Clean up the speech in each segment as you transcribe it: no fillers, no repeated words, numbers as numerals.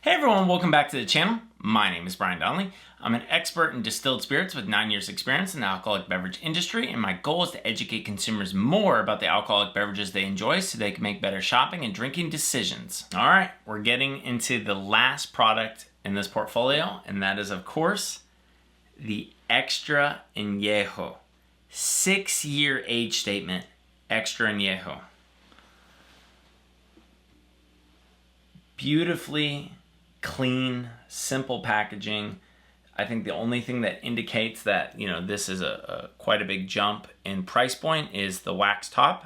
Hey everyone, welcome back to the channel. My name is Brian Donnelly. I'm an expert in distilled spirits with 9 years experience in the alcoholic beverage industry, and my goal is to educate consumers more about the alcoholic beverages they enjoy so they can make better shopping and drinking decisions. All right, we're getting into the last product in this portfolio, and that is, of course, the Extra Añejo. 6-year age statement, Extra Añejo. Beautifully clean, simple packaging. I think the only thing that indicates that, this is a quite a big jump in price point is the wax top,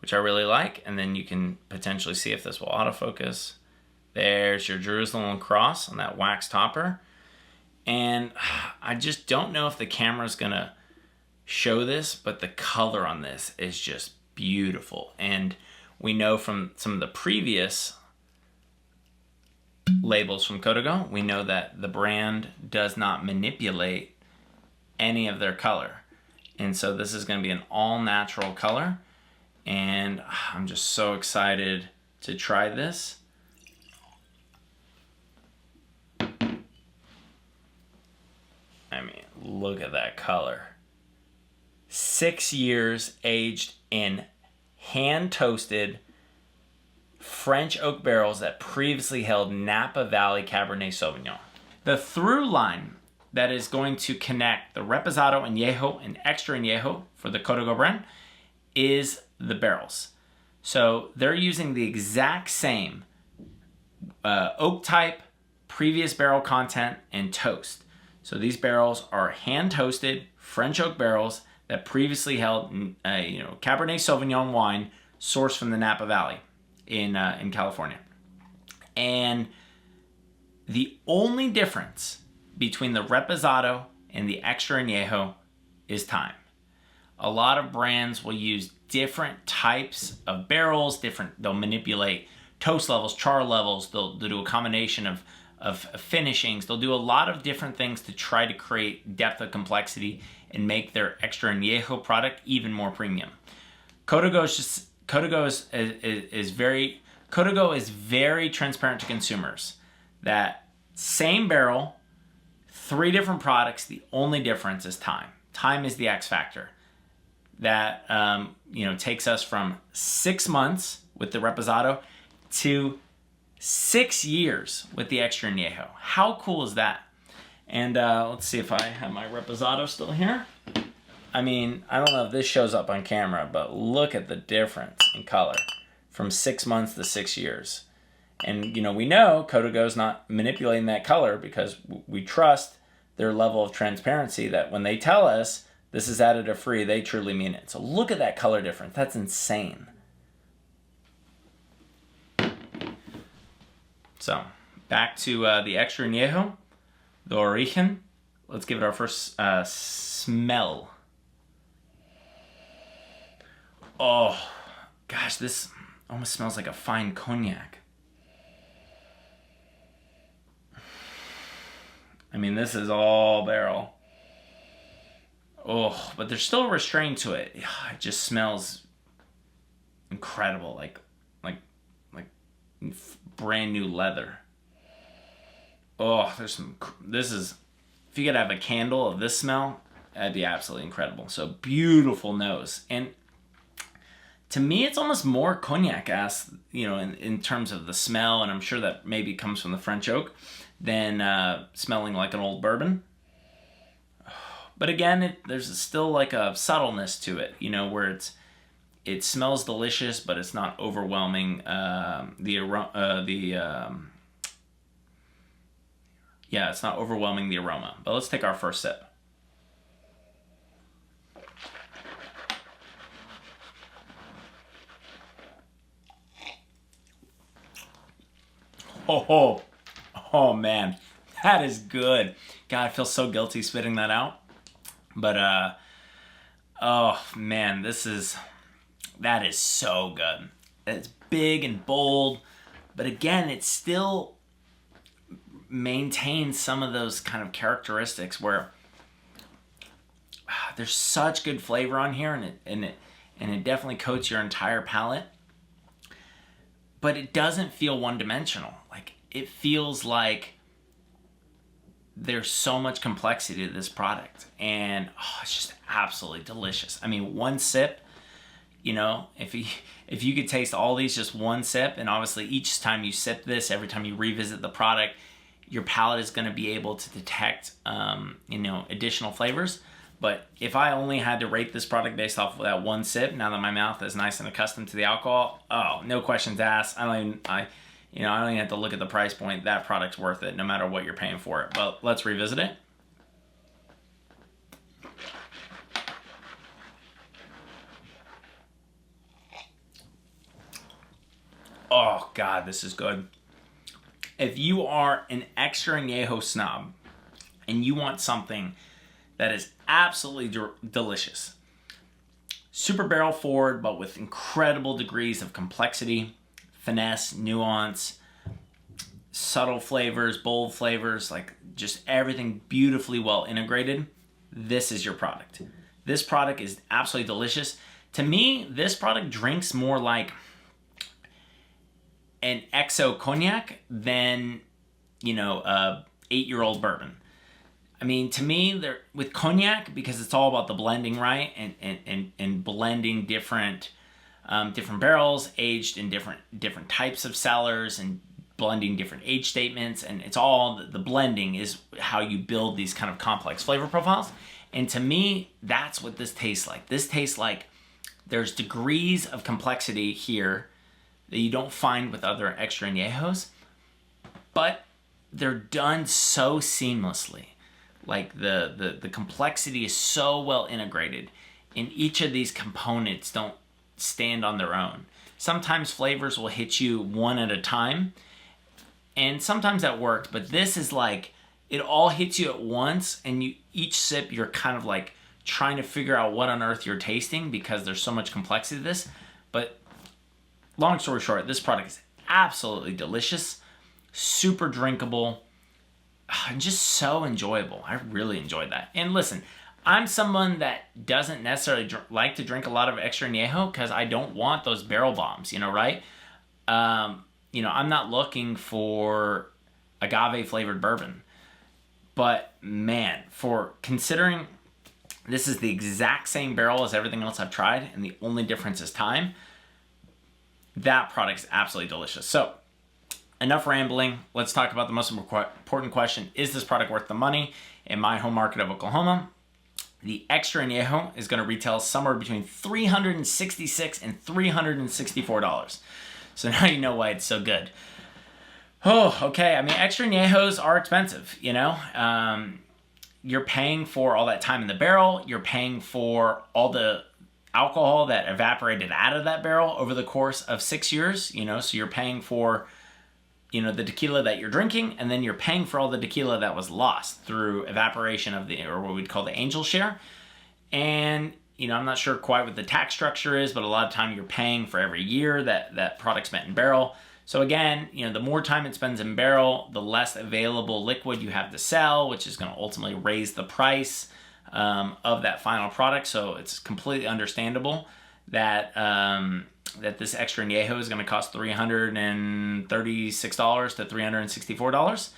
which I really like. And then you can potentially see if this will autofocus. There's your Jerusalem cross on that wax topper. And I just don't know if the camera's gonna show this, but the color on this is just beautiful. And we know from some of the previous labels from Código, we know that the brand does not manipulate any of their color. And so this is going to be an all natural color. And I'm just so excited to try this. I mean, look at that color. 6 years aged in hand toasted French oak barrels that previously held Napa Valley Cabernet Sauvignon. The through line that is going to connect the Reposado Añejo and Extra Añejo for the Código brand is the barrels. So they're using the exact same oak type, previous barrel content, and toast. So these barrels are hand toasted French oak barrels that previously held Cabernet Sauvignon wine sourced from the Napa Valley in California. And the only difference between the Reposado and the Extra Añejo is time. A lot of brands will use different types of barrels, they'll manipulate toast levels, char levels, they'll do a combination of finishings, they'll do a lot of different things to try to create depth of complexity and make their Extra Añejo product even more premium. Código is very transparent to consumers. That same barrel, 3 different products, the only difference is time. Time is the X factor. That takes us from 6 months with the Reposado to 6 years with the Extra Añejo. How cool is that? And let's see if I have my Reposado still here. I mean, I don't know if this shows up on camera, but look at the difference in color from 6 months to 6 years. And, we know Código's not manipulating that color because we trust their level of transparency that when they tell us this is additive free, they truly mean it. So look at that color difference. That's insane. So back to the Extra Añejo, the Origen. Let's give it our first smell. Oh, gosh, this almost smells like a fine cognac. I mean, this is all barrel. Oh, but there's still a restraint to it. It just smells incredible, like brand new leather. Oh, if you could have a candle of this smell, that'd be absolutely incredible. So beautiful nose. And to me, it's almost more cognac-esque, in terms of the smell, and I'm sure that maybe comes from the French oak, than smelling like an old bourbon. But again, there's still like a subtleness to it, where it smells delicious, but it's not overwhelming. It's not overwhelming the aroma. But let's take our first sip. Oh man, that is good. God, I feel so guilty spitting that out. But oh man, that is so good. It's big and bold, but again, it still maintains some of those kind of characteristics where there's such good flavor on here, and it definitely coats your entire palate. But it doesn't feel one-dimensional. Like it feels like there's so much complexity to this product, and it's just absolutely delicious. I mean, one sip, if you could taste all these just one sip, and obviously each time you sip this, every time you revisit the product, your palate is going to be able to detect additional flavors. But if I only had to rate this product based off of that one sip, now that my mouth is nice and accustomed to the alcohol, no questions asked. I don't even have to look at the price point. That product's worth it no matter what you're paying for it. But let's revisit it. Oh God, this is good. If you are an extra añejo snob and you want something that is absolutely delicious, super barrel forward, but with incredible degrees of complexity, finesse, nuance, subtle flavors, bold flavors, like just everything beautifully well integrated, this is your product. This product is absolutely delicious. To me, this product drinks more like an XO cognac than, a 8-year-old bourbon. I mean, to me, with cognac, because it's all about the blending, right? And blending different barrels aged in different types of cellars and blending different age statements. And it's all, the blending is how you build these kind of complex flavor profiles. And to me, that's what this tastes like. This tastes like there's degrees of complexity here that you don't find with other extra añejos, but they're done so seamlessly. Like the complexity is so well integrated, and each of these components don't stand on their own. Sometimes flavors will hit you one at a time, and sometimes that works, but this is like it all hits you at once, and each sip you're kind of like trying to figure out what on earth you're tasting because there's so much complexity to this. But long story short, this product is absolutely delicious, super drinkable, and just so enjoyable. I really enjoyed that. And listen, I'm someone that doesn't necessarily like to drink a lot of extra añejo because I don't want those barrel bombs, right? I'm not looking for agave flavored bourbon. But man, for considering this is the exact same barrel as everything else I've tried, and the only difference is time, that product is absolutely delicious. So, enough rambling. Let's talk about the most important question. Is this product worth the money? In my home market of Oklahoma, the extra añejo is going to retail somewhere between $366 and $364. So now you know why it's so good. Oh, okay. I mean, extra añejos are expensive, You're paying for all that time in the barrel. You're paying for all the alcohol that evaporated out of that barrel over the course of 6 years, So you're paying for, the tequila that you're drinking, and then you're paying for all the tequila that was lost through evaporation or what we'd call the angel share. And, I'm not sure quite what the tax structure is, but a lot of time you're paying for every year that product spent in barrel. So again, the more time it spends in barrel, the less available liquid you have to sell, which is going to ultimately raise the price of that final product. So it's completely understandable that that this extra añejo is going to cost $336 to $364.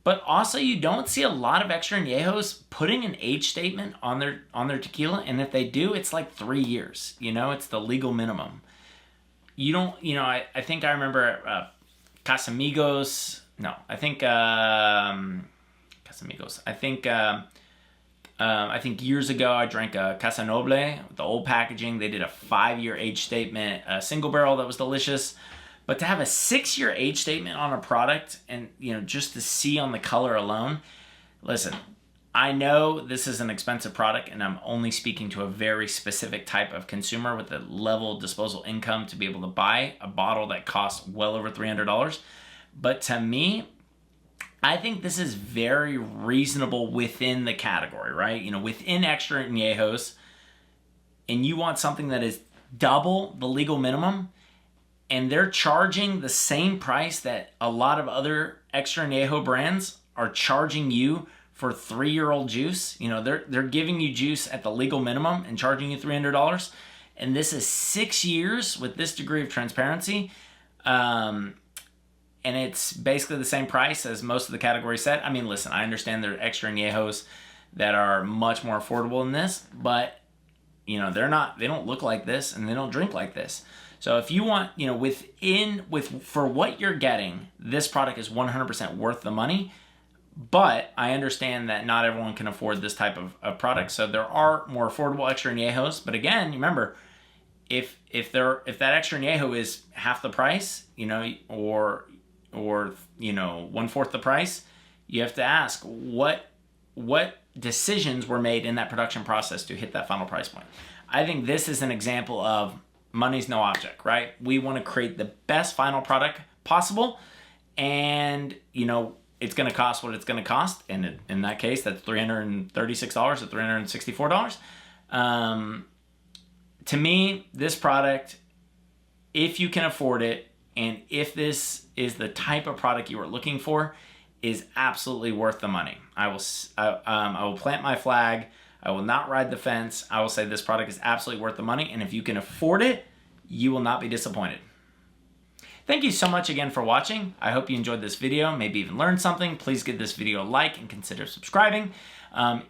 But also, you don't see a lot of extra añejos putting an age statement on their tequila, and if they do, it's like 3 years. It's the legal minimum. You don't, I think I remember Casamigos. No, I think Casamigos. I think years ago I drank a Casa Noble with the old packaging. They did a 5-year age statement, a single barrel that was delicious. But to have a 6-year age statement on a product and, just to see on the color alone, listen, I know this is an expensive product, and I'm only speaking to a very specific type of consumer with a level of disposable income to be able to buy a bottle that costs well over $300. But to me, I think this is very reasonable within the category, right? Within extra añejos, and you want something that is double the legal minimum, and they're charging the same price that a lot of other extra añejo brands are charging you for 3-year-old juice. They're giving you juice at the legal minimum and charging you $300, and this is 6 years with this degree of transparency. and it's basically the same price as most of the category set. I mean, listen, I understand there are extra añejos that are much more affordable than this, but you know, they don't look like this and they don't drink like this. So if you want, you know, for what you're getting, this product is 100% worth the money. But I understand that not everyone can afford this type of product. So there are more affordable extra añejos. But again, remember, if that extra añejo is half the price, you know, or you know, 1/4 the price, you have to ask what decisions were made in that production process to hit that final price point. I think this is an example of money's no object, right? We want to create the best final product possible, and you know, it's going to cost what it's going to cost. And in that case, that's $336 or $364. To me, this product, if you can afford it, and if this is the type of product you are looking for, is absolutely worth the money. I will plant my flag. I will not ride the fence. I will say this product is absolutely worth the money, and if you can afford it, you will not be disappointed. Thank you so much again for watching. I hope you enjoyed this video, maybe even learned something. Please give this video a like and consider subscribing.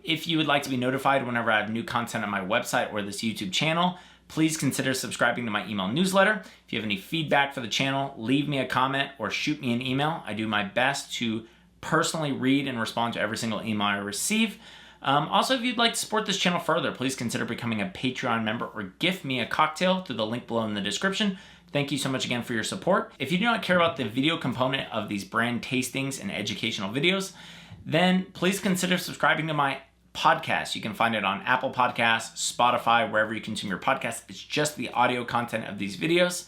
If you would like to be notified whenever I have new content on my website or this YouTube channel, please consider subscribing to my email newsletter. If you have any feedback for the channel, leave me a comment or shoot me an email. I do my best to personally read and respond to every single email I receive. Also, if you'd like to support this channel further, please consider becoming a Patreon member or gift me a cocktail through the link below in the description. Thank you so much again for your support. If you do not care about the video component of these brand tastings and educational videos, then please consider subscribing to my podcast. You can find it on Apple Podcasts, Spotify, wherever you consume your podcast. It's just the audio content of these videos.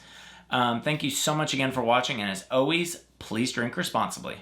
Thank you so much again for watching, and as always, please drink responsibly.